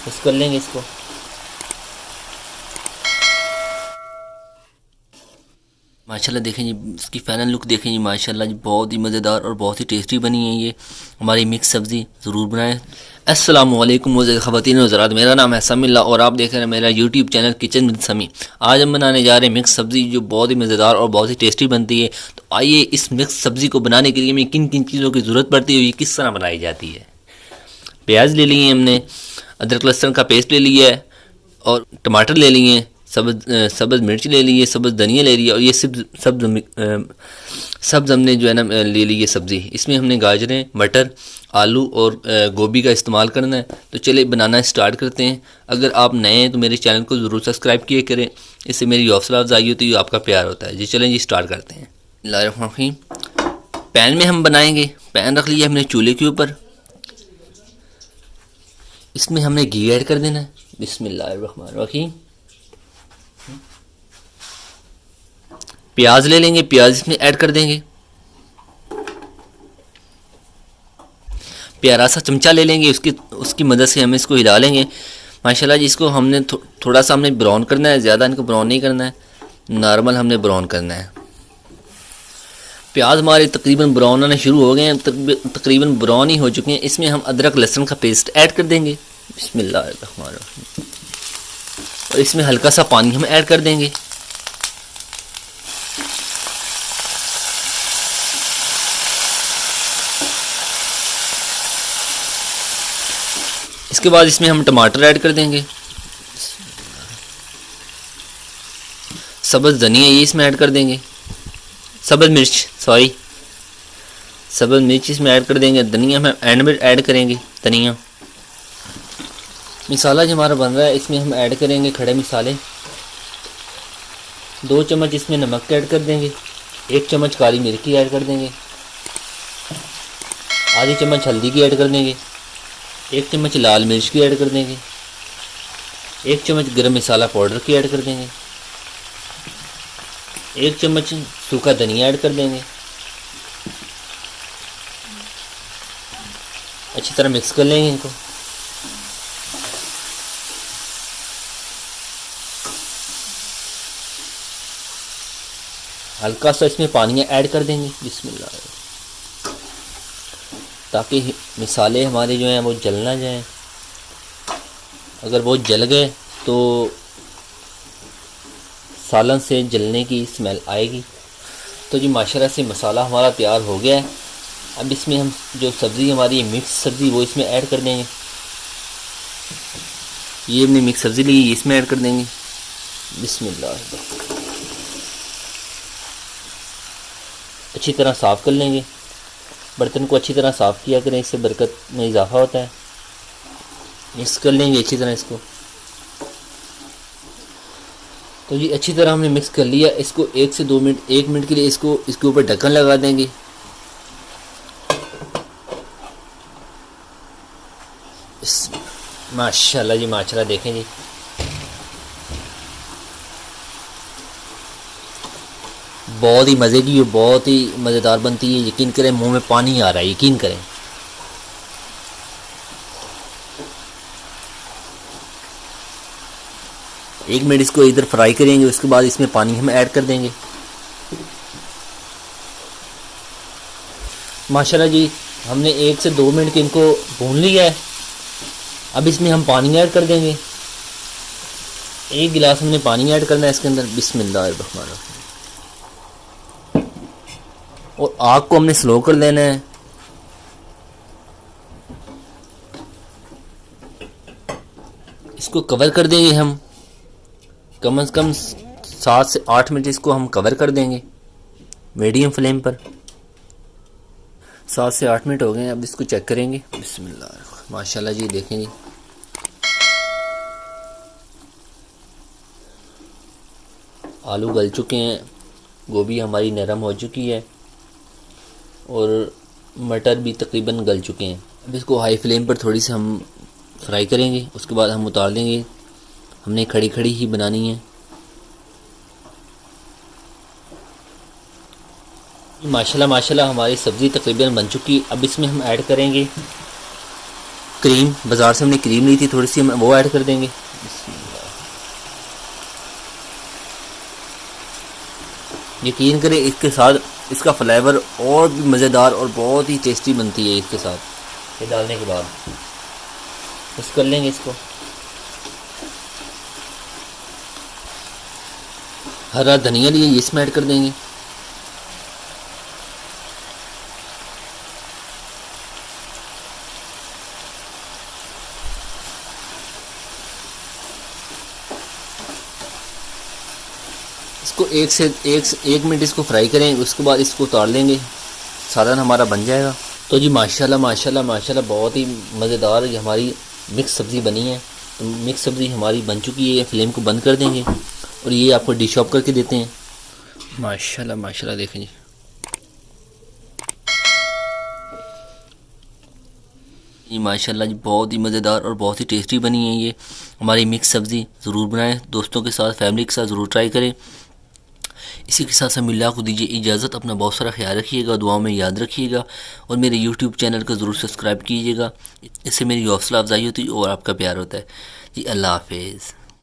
Mix कर लेंगे इसको। माशाल्लाह देखें जी, इसकी फ़ाइनल लुक देखें जी, माशाल्लाह जी बहुत ही मज़ेदार और बहुत ही टेस्टी बनी है ये हमारी मिक्स सब्ज़ी। ज़रूर बनाएं। अस्सलामु अलैकुम मोअज़्ज़ज़ ख़वातीन व हज़रात, मेरा नाम है समील्ला और आप देख रहे हैं मेरा यूट्यूब चैनल किचन विद समी। आज हम बनाने जा रहे हैं मिक्स सब्ज़ी जो बहुत ही मज़ेदार और बहुत ही टेस्टी बनती है। तो आइए इस मिक्स सब्ज़ी को बनाने के लिए हमें किन किन चीज़ों की ज़रूरत पड़ती है, ये किस तरह बनाई जाती है। प्याज ले लिए हमने, अदरक लहसुन का पेस्ट ले लिया है और टमाटर ले लिए, सब्ज़ मिर्च ले लिए, सब्ज़ धनिया ले लिया और ये सब्ज़ हमने जो है ना ले ली ये सब्ज़ी। इसमें हमने गाजरें, मटर, आलू और गोभी का इस्तेमाल करना है। तो चलिए बनाना स्टार्ट करते हैं। अगर आप नए हैं तो मेरे चैनल को ज़रूर सब्सक्राइब किया करें, इससे मेरी हौसला अफजाई होती है, ये आपका प्यार होता है जी। चलें जी स्टार्ट करते हैं। बिस्मिल्लाहिर्रहमानिर्रहीम। पैन में हम बनाएंगे, पैन रख लिया हमने चूल्हे के ऊपर। इसमें हमने घी ऐड कर देना है। बिस्मिल्लाहिर्रहमानिर्रहीम। प्याज ले लेंगे, प्याज इसमें ऐड कर देंगे। प्यारा सा चमचा ले लेंगे, उसकी मदद से हम इसको हिला लेंगे। माशाल्लाह जी इसको हमने थोड़ा सा हमने ब्राउन करना है, ज़्यादा इनको ब्राउन नहीं करना है, नॉर्मल हमने ब्राउन करना है। प्याज हमारे तकरीबन ब्राउन होने शुरू हो गए हैं, तकरीबन ब्राउन ही हो चुके हैं। इसमें हम अदरक लहसुन का पेस्ट ऐड कर देंगे। बिस्मिल्लाहिर्रहमानिर्रहीम। और इसमें हल्का सा पानी हम ऐड कर देंगे। इसके बाद इसमें हम टमाटर ऐड कर देंगे। सब्ज़ धनिया ये इसमें ऐड कर देंगे। सब्ज़ मिर्च इसमें ऐड कर देंगे। धनिया हम एंड में ऐड करेंगे। धनिया मसाला जो हमारा बन रहा है इसमें हम ऐड करेंगे खड़े मसाले। 2 चम्मच इसमें नमक ऐड कर देंगे। 1 चम्मच काली मिर्च की ऐड कर देंगे। आधी चम्मच हल्दी की ऐड कर देंगे। 1 चम्मच लाल मिर्च की ऐड कर देंगे। 1 चम्मच गरम मसाला पाउडर की ऐड कर देंगे। 1 चम्मच सूखा धनिया ऐड कर देंगे। अच्छी तरह मिक्स कर लेंगे इनको। हल्का सा इसमें पानी ऐड कर देंगे। बिस्मिल्लाह, ताकि मसाले हमारे जो हैं वो जल ना जाएं। अगर वो जल गए तो सालन से जलने की स्मेल आएगी। तो जी माशाल्लाह से मसाला हमारा तैयार हो गया है। अब इसमें हम जो सब्ज़ी हमारी मिक्स सब्ज़ी वो इसमें ऐड कर देंगे। ये हमने मिक्स सब्ज़ी ली, इसमें ऐड कर देंगे। बिस्मिल्लाह। अच्छी तरह साफ़ कर लेंगे। बर्तन को अच्छी तरह साफ़ किया करें, इससे बरकत में इजाफा होता है। मिक्स कर लेंगे अच्छी तरह इसको। तो ये अच्छी तरह हमने मिक्स कर लिया। इसको 1 से 2 मिनट, 1 मिनट के लिए इसके ऊपर ढक्कन लगा देंगे। माशाल्लाह जी माशाल्लाह देखें जी, बहुत ही मज़े की, बहुत ही मज़ेदार बनती है। यकीन करें मुंह में पानी आ रहा है, यकीन करें। एक मिनट इसको इधर फ्राई करेंगे, उसके बाद इसमें पानी हम ऐड कर देंगे। माशाल्लाह जी हमने 1 से 2 मिनट के इनको भून लिया है। अब इसमें हम पानी ऐड कर देंगे। 1 गिलास हमने पानी ऐड करना है इसके अंदर। बिस्मिल्लाहिर्रहमानिर्रहीम। और आग को हमने स्लो कर देना है। इसको कवर कर देंगे हम, कम से कम 7 से 8 मिनट इसको हम कवर कर देंगे मीडियम फ्लेम पर। 7 से 8 मिनट हो गए हैं। अब इसको चेक करेंगे। बिस्मिल्लाह, माशाल्लाह जी देखें जी, आलू गल चुके हैं, गोभी हमारी नरम हो चुकी है और मटर भी तकरीबन गल चुके हैं। अब इसको हाई फ्लेम पर थोड़ी सी हम फ्राई करेंगे, उसके बाद हम उतार देंगे। हमने खड़ी खड़ी ही बनानी है। माशाल्लाह माशाल्लाह हमारी सब्ज़ी तकरीबन बन चुकी। अब इसमें हम ऐड करेंगे क्रीम बाज़ार से हमने क्रीम ली थी, थोड़ी सी हम वो ऐड कर देंगे। यकीन करें इसके साथ इसका फ्लेवर और भी मज़ेदार और बहुत ही टेस्टी बनती है इसके साथ। ये डालने के बाद मिक्स कर लेंगे इसको। हरा धनिया लिए इसमें ऐड कर देंगे। इसको एक मिनट इसको फ्राई करें, उसके बाद इसको उतार लेंगे, सालन हमारा बन जाएगा। तो जी माशाल्लाह माशाल्लाह माशाल्लाह बहुत ही मज़ेदार ये हमारी मिक्स सब्ज़ी बनी है। तो मिक्स सब्ज़ी हमारी बन चुकी है। फ्लेम को बंद कर देंगे और ये आपको डिश ऑफ करके देते हैं। माशाल्लाह माशाल्लाह देखें जी, ये माशाल्लाह जी बहुत ही मज़ेदार और बहुत ही टेस्टी बनी है ये हमारी मिक्स सब्ज़ी। ज़रूर बनाएं, दोस्तों के साथ फैमिली के साथ ज़रूर ट्राई करें। इसी के साथ साथ मिल्ला को दीजिए इजाज़त। अपना बहुत सारा ख्याल रखिएगा, दुआओं में याद रखिएगा और मेरे यूट्यूब चैनल को ज़रूर सब्सक्राइब कीजिएगा। इससे मेरी हौसला अफजाई होती है और आपका प्यार होता है जी। अल्लाह हाफिज़।